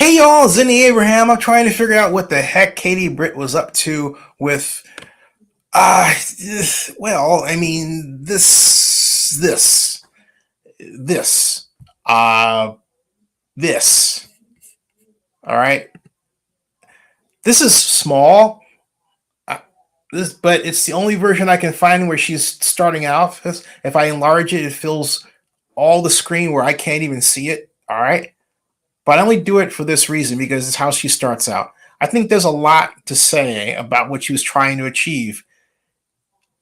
Hey y'all, Zinni Abraham. I'm trying to figure out what the heck Katie Britt was up to with well, I mean this uh this. All right. This is small. Uh, this but it's the only version I can find where she's starting out. If I enlarge it, it fills all the screen where I can't even see it. All right. But I only do it for this reason because it's how she starts out. I think there's a lot to say about what she was trying to achieve,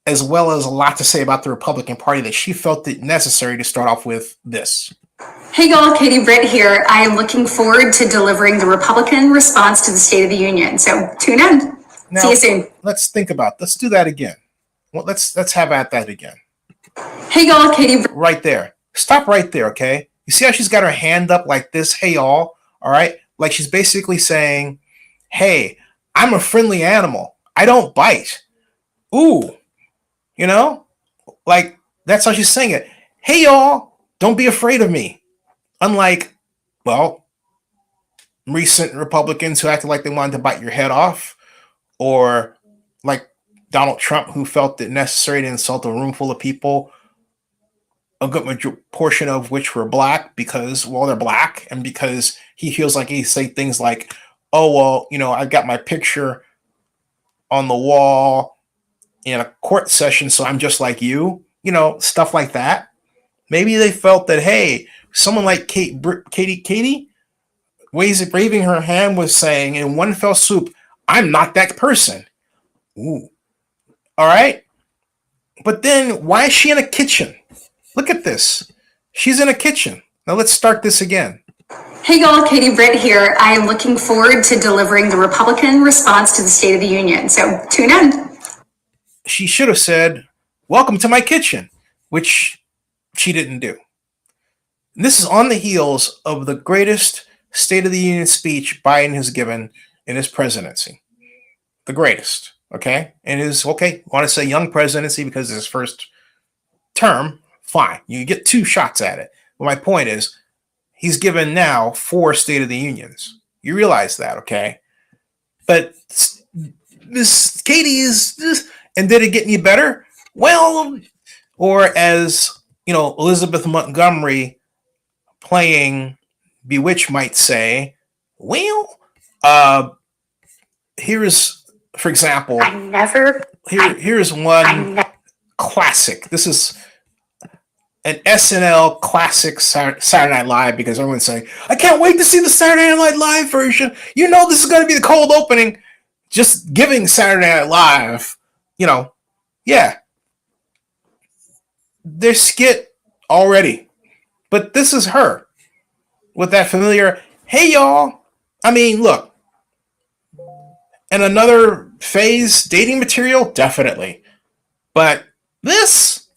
as well as a lot to say about the Republican Party that she felt it necessary to start off with this. Hey y'all, Katie Britt here. I am looking forward to delivering the Republican response to the State of the Union. So tune in. Now, see you soon. Let's think about. Let's do that again. Well, let's have at that again. Hey y'all, Katie Britt. Right there. Stop right there, okay? You see how she's got her hand up like this? Hey y'all. All right? Like she's basically saying, "Hey, I'm a friendly animal. I don't bite." Ooh. You know? Like that's how she's saying it. Hey y'all, don't be afraid of me. Unlike, well, recent Republicans who acted like they wanted to bite your head off, or like Donald Trump, who felt it necessary to insult a room full of people, a good portion of which were black because, well, they're black, and because he feels like he say things like, "Oh, well, I've got my picture on the wall in a court session, so I'm just like you," stuff like that. Maybe they felt that, hey, someone like Katie, waving her hand was saying in one fell swoop, "I'm not that person." Ooh. All right. But then why is she in a kitchen? Look at this. She's in a kitchen. Now let's start this again. Hey y'all, Katie Britt here. I am looking forward to delivering the Republican response to the State of the Union. So tune in. She should have said, "Welcome to my kitchen," which she didn't do. And this is on the heels of the greatest State of the Union speech Biden has given in his presidency. The greatest, okay? And his, okay, want to say young presidency because it's his first term, fine. You get two shots at it. But my point is, he's given now 4 State of the Unions. You realize that, okay? But this Katie is this, and did it get any better? Well, or as Elizabeth Montgomery playing Bewitched might say, well, here's, for example, here's one classic. This is an SNL classic Saturday Night Live, because everyone's saying, "I can't wait to see the Saturday Night Live version." This is going to be the cold opening. Just giving Saturday Night Live, yeah, their skit already. But this is her with that familiar, "Hey y'all." I mean, look. And another phase, dating material, definitely. But this,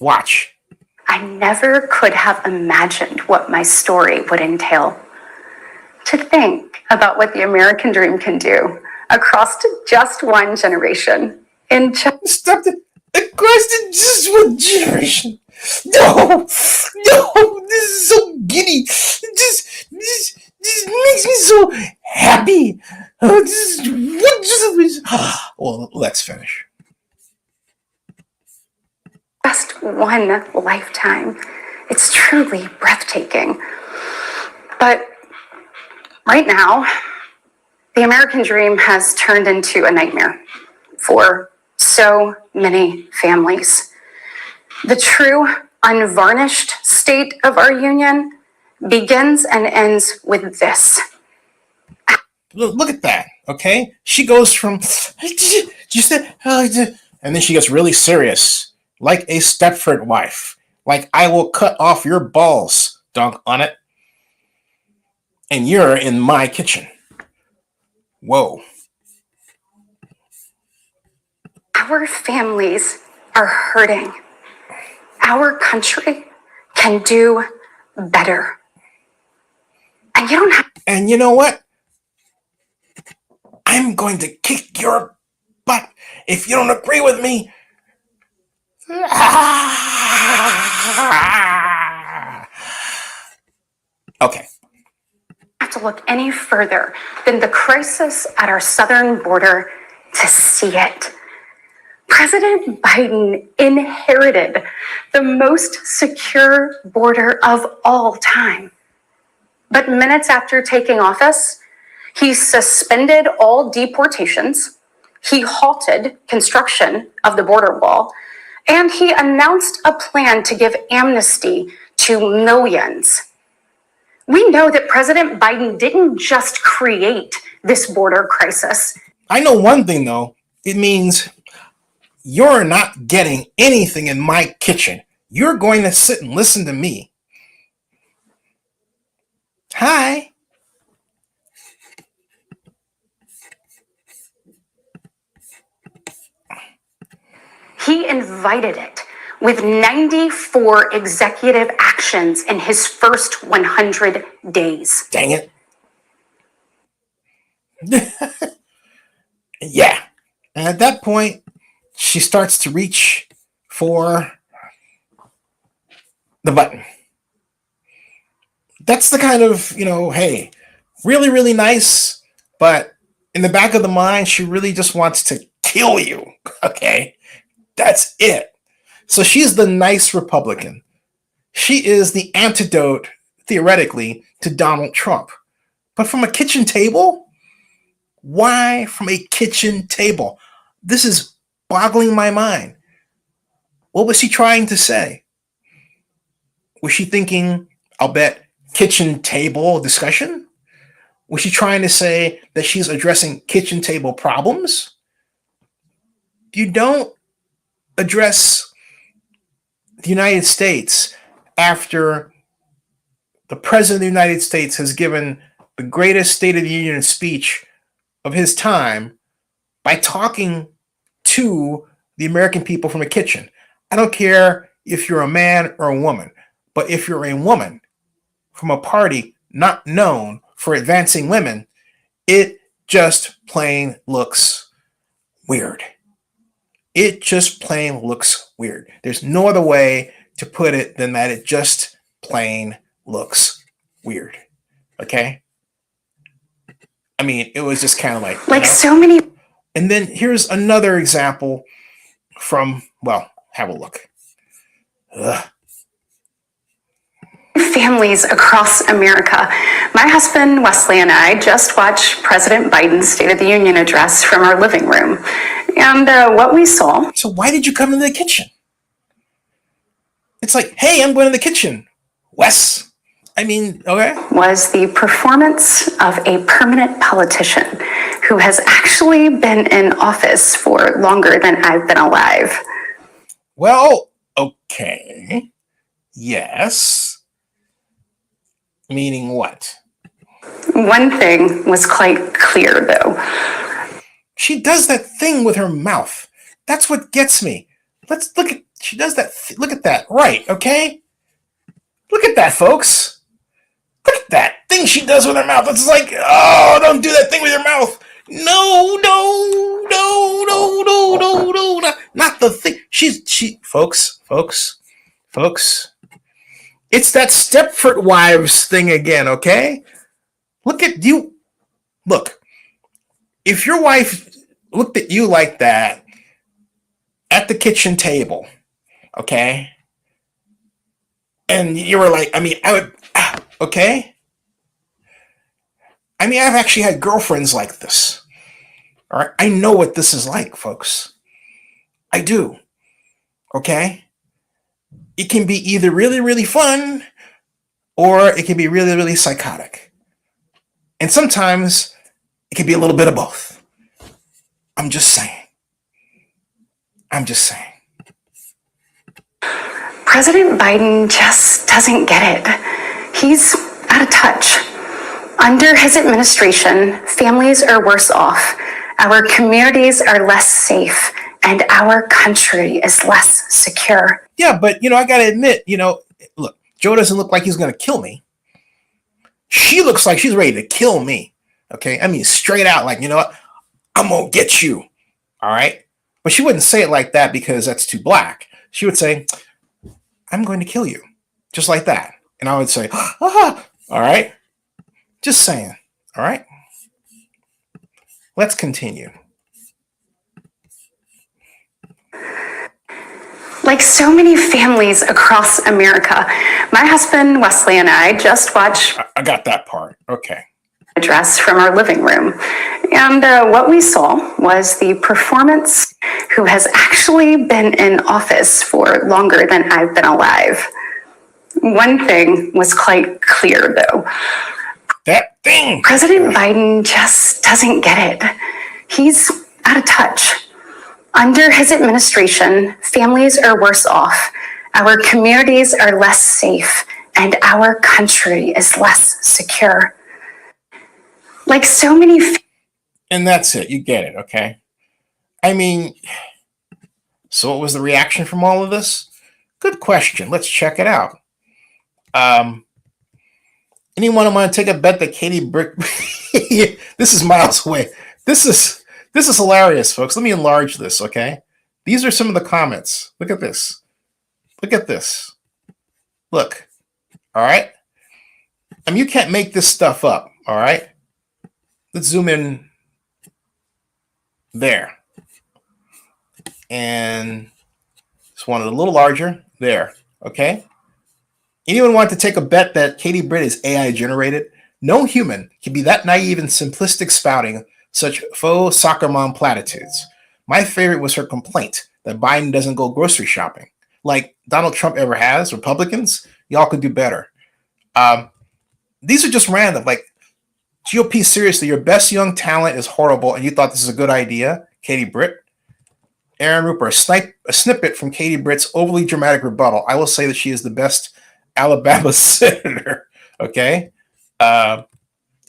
watch. I never could have imagined what my story would entail. To think about what the American dream can do across just one generation. Stop it. Across just one generation. No, this is so giddy. This makes me so happy. Well, let's finish. Just one lifetime. It's truly breathtaking. But right now, the American dream has turned into a nightmare for so many families. The true, unvarnished state of our union begins and ends with this. Look at that, okay? She goes from, and then she gets really serious, like a Stepford wife. Like, "I will cut off your balls, dunk on it. And you're in my kitchen." Whoa. Our families are hurting. Our country can do better. And you don't have. And you know what? I'm going to kick your butt if you don't agree with me. Okay. to look any further than the crisis at our southern border to see it. President Biden inherited the most secure border of all time. But minutes after taking office, he suspended all deportations, he halted construction of the border wall, and he announced a plan to give amnesty to millions. We know that President Biden didn't just create this border crisis. I know one thing, though. It means you're not getting anything in my kitchen. You're going to sit and listen to me. Hi. He invited it with 94 executive actions in his first 100 days. Dang it. Yeah. And at that point, she starts to reach for the button. That's the kind of, hey, really, really nice, but in the back of the mind, she really just wants to kill you. Okay. That's it. So she's the nice Republican. She is the antidote, theoretically, to Donald Trump. But from a kitchen table? Why from a kitchen table? This is boggling my mind. What was she trying to say? Was she thinking, I'll bet, kitchen table discussion? Was she trying to say that she's addressing kitchen table problems? You don't address the United States after the President of the United States has given the greatest State of the Union speech of his time by talking to the American people from a kitchen. I don't care if you're a man or a woman, but if you're a woman from a party not known for advancing women, it just plain looks weird. It just plain looks weird. There's no other way to put it than that it just plain looks weird. Okay? I mean, it was just kind of like so many. And then here's another example from, well, have a look. Ugh. Families across America. My husband, Wesley, and I just watched President Biden's State of the Union address from our living room. And what we saw. So why did you come into the kitchen? It's like, hey, I'm going to the kitchen. Wes. I mean, okay. Was the performance of a permanent politician who has actually been in office for longer than I've been alive. Well, okay. Yes. Meaning what? One thing was quite clear, though. She does that thing with her mouth. That's what gets me. Let's look at, she does that. Look at that. Right. Okay. Look at that, folks. Look at that thing she does with her mouth. It's like, oh, don't do that thing with your mouth. No, not the thing. Folks. It's that Stepford wives thing again, okay? Look at you. Look, if your wife looked at you like that at the kitchen table, okay? And you were like, I mean, I would, okay? I mean, I've actually had girlfriends like this. All right? I know what this is like, folks. I do. Okay? It can be either really, really fun or it can be really, really psychotic. And sometimes it can be a little bit of both. I'm just saying. President Biden just doesn't get it. He's out of touch. Under his administration, families are worse off, our communities are less safe, and our country is less secure. Yeah, but, I got to admit, look, Joe doesn't look like he's going to kill me. She looks like she's ready to kill me. Okay? I mean, straight out, like, you know what? I'm going to get you. All right? But she wouldn't say it like that because that's too black. She would say, I'm going to kill you. Just like that. And I would say, all right. Just saying. All right. Let's continue. Like so many families across America, my husband Wesley and I just watched I got that part. Okay. address from our living room. And what we saw was the performance who has actually been in office for longer than I've been alive. One thing was quite clear, though. That thing! President Biden just doesn't get it. He's out of touch. Under his administration, families are worse off, our communities are less safe, and our country is less secure. Like so many. And that's it. You get it, okay? I mean, so what was the reaction from all of this? Good question. Let's check it out. Anyone want to take a bet that Katie Britt? This is miles away. This is hilarious, folks. Let me enlarge this, okay? These are some of the comments. Look at this. Look at this. Look. All right? I mean, you can't make this stuff up, all right? Let's zoom in there. And just want it a little larger. There, okay? Anyone want to take a bet that Katie Britt is AI generated? No human can be that naive and simplistic spouting such faux soccer mom platitudes. My favorite was her complaint that Biden doesn't go grocery shopping. Like Donald Trump ever has. Republicans, y'all could do better. These are just random. Like, GOP, seriously, your best young talent is horrible and you thought this is a good idea, Katie Britt? Aaron Rupert, a snippet from Katie Britt's overly dramatic rebuttal. I will say that she is the best Alabama senator. Okay. And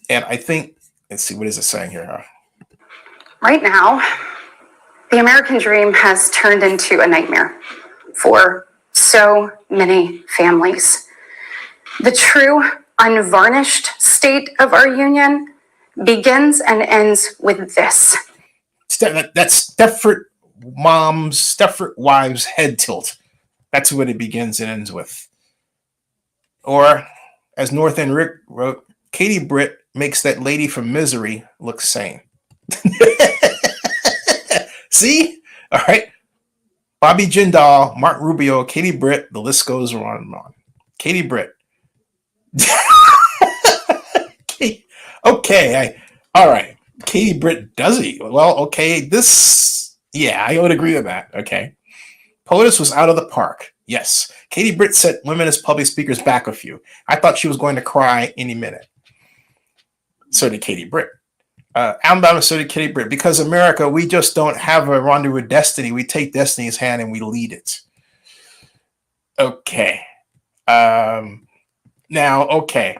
I think, let's see, what is it saying here? Right now, the American dream has turned into a nightmare for so many families. The true, unvarnished state of our union begins and ends with this. That's Stepford wives head tilt. That's what it begins and ends with. Or, as North End Rick wrote, Katie Britt makes that lady from Misery look sane. See? All right. Bobby Jindal, Mark Rubio, Katie Britt, the list goes on and on. Katie Britt. Okay. All right. Katie Britt, does he? Well, okay. I would agree with that. Okay. POTUS was out of the park. Yes. Katie Britt set women as public speakers back a few. I thought she was going to cry any minute. So did Katie Britt. Alabama, so did Katie Britt. Because America, we just don't have a rendezvous with destiny. We take destiny's hand and we lead it. Okay. Now, okay.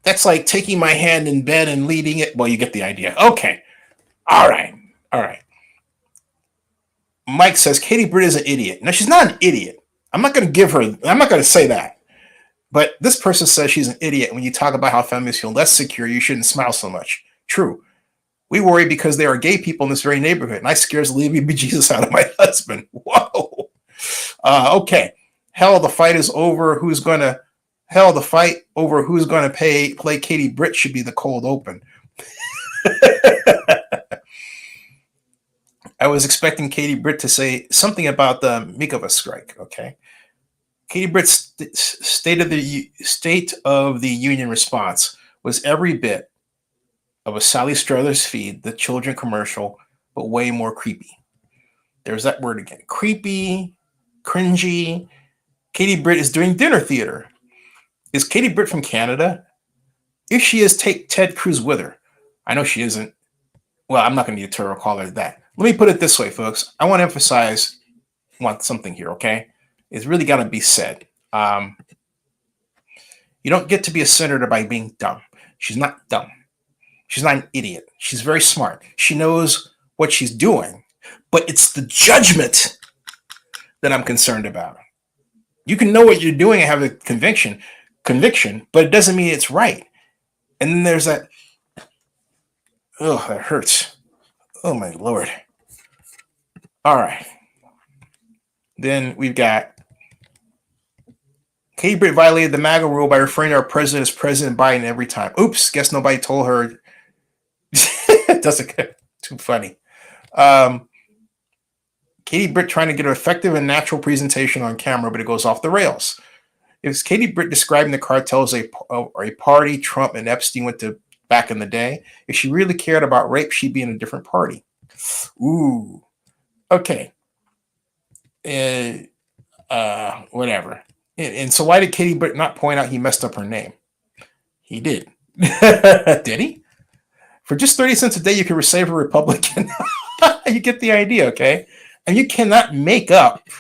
That's like taking my hand in bed and leading it. Well, you get the idea. Okay. All right. Mike says Katie Britt is an idiot. No, she's not an idiot. I'm not going to say that. But this person says she's an idiot when you talk about how families feel less secure. You shouldn't smile so much. True. We worry because there are gay people in this very neighborhood, and I scares the living bejesus out of my husband. Whoa. Okay. The fight over who's going to play Katie Britt should be the cold open. I was expecting Katie Britt to say something about the Mikova strike. Okay. Katie Britt's State of the Union response was every bit of a Sally Struthers feed, the children commercial, but way more creepy. There's that word again. Creepy, cringy. Katie Britt is doing dinner theater. Is Katie Britt from Canada? If she is, take Ted Cruz with her. I know she isn't. Well, I'm not going to need to call her that. Let me put it this way, folks. I want to emphasize something here, okay? It's really got to be said. You don't get to be a senator by being dumb. She's not dumb. She's not an idiot. She's very smart. She knows what she's doing, but it's the judgment that I'm concerned about. You can know what you're doing and have a conviction, but it doesn't mean it's right. And then there's that, oh, that hurts. Oh, my Lord. All right. Then we've got Katie Britt violated the MAGA rule by referring to our president as President Biden every time. Oops, guess nobody told her. Doesn't too funny. Katie Britt trying to get an effective and natural presentation on camera, but it goes off the rails. Is Katie Britt describing the cartel as a party Trump and Epstein went to back in the day? If she really cared about rape, she'd be in a different party. Ooh. Okay. Whatever. And so why did Katie Britt not point out he messed up her name? He did. Did he? For just 30 cents a day, you can receive a Republican. You get the idea, okay? And you cannot make up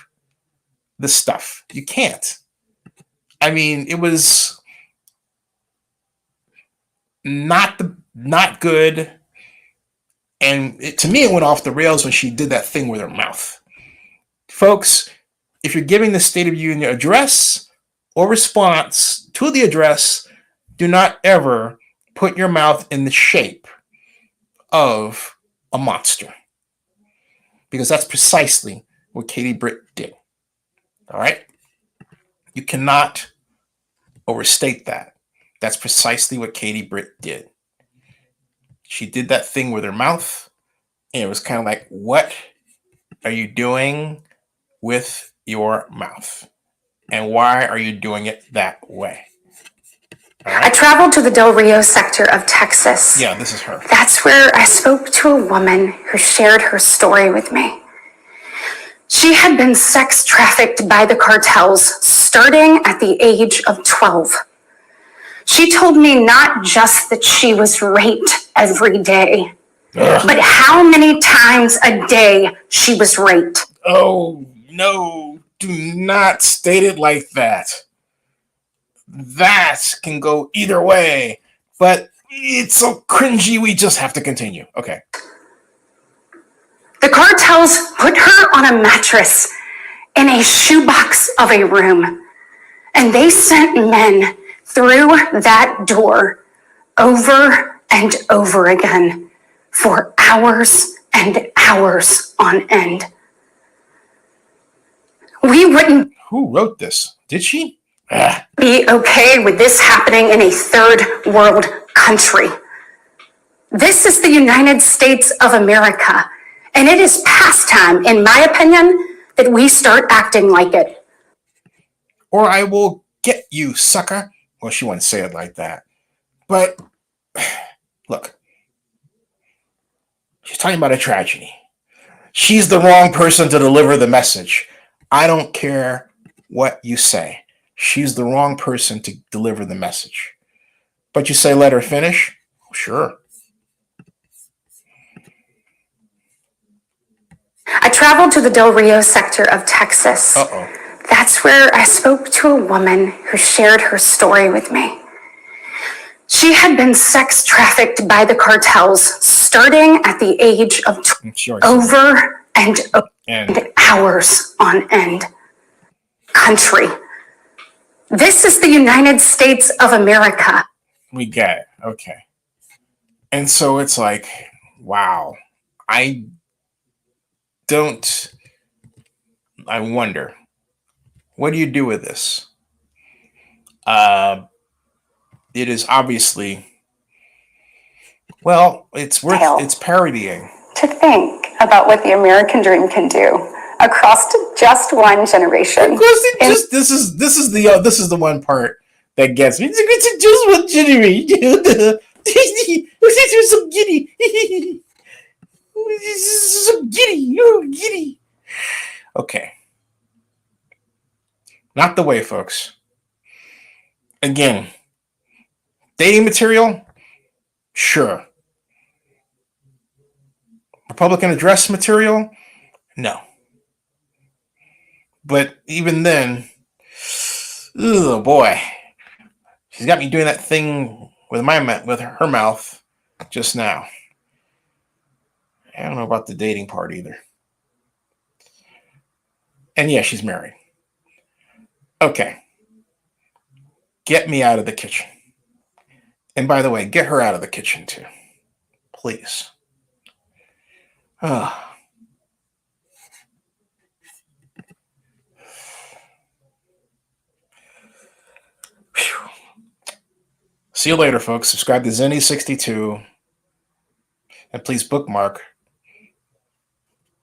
the stuff. You can't. I mean, it was not good. And to me, it went off the rails when she did that thing with her mouth. Folks, if you're giving the State of the Union address or response to the address, do not ever put your mouth in the shape of a monster. Because that's precisely what Katie Britt did. All right? You cannot overstate that. That's precisely what Katie Britt did. She did that thing with her mouth, and it was kind of like, what are you doing with your mouth? And why are you doing it that way? Right? I traveled to the Del Rio sector of Texas. Yeah, this is her. That's where I spoke to a woman who shared her story with me. She had been sex trafficked by the cartels starting at the age of 12. She told me not just that she was raped every day, but how many times a day she was raped. Oh, no, do not state it like that. That can go either way, but it's so cringy, we just have to continue. Okay. The cartels put her on a mattress in a shoebox of a room, and they sent men through that door over and over again for hours and hours on end. We wouldn't. Who wrote this? Did she? Be okay with this happening in a third world country. This is the United States of America, and it is past time, in my opinion, that we start acting like it. Or I will get you, sucker. Well, she wouldn't say it like that. But, look. She's talking about a tragedy. She's the wrong person to deliver the message. I don't care what you say. She's the wrong person to deliver the message. But you say, let her finish? Sure. I traveled to the Del Rio sector of Texas. That's where I spoke to a woman who shared her story with me. She had been sex trafficked by the cartels starting at the age of over and hours on end. Country. This is the United States of America. We get it. Okay. And so it's like, wow. I wonder, what do you do with this? It is obviously, well, it's parodying. To think about what the American dream can do across just one generation. Of course, this is the one part that gets me. It's just one generation. It's so giddy. So giddy. Oh, giddy. Okay. Not the way, folks. Again, dating material? Sure. Republican address material? No. But even then, oh boy. She's got me doing that thing with her mouth just now. I don't know about the dating part either. And yeah, she's married. Okay. Get me out of the kitchen. And by the way, get her out of the kitchen too. Please. See you later, folks. Subscribe to Zenny62. And please bookmark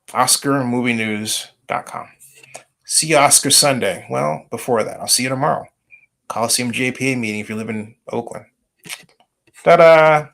OscarMovieNews.com. See you Oscar Sunday. Well, before that, I'll see you tomorrow. Coliseum JPA meeting if you live in Oakland. Ta-da!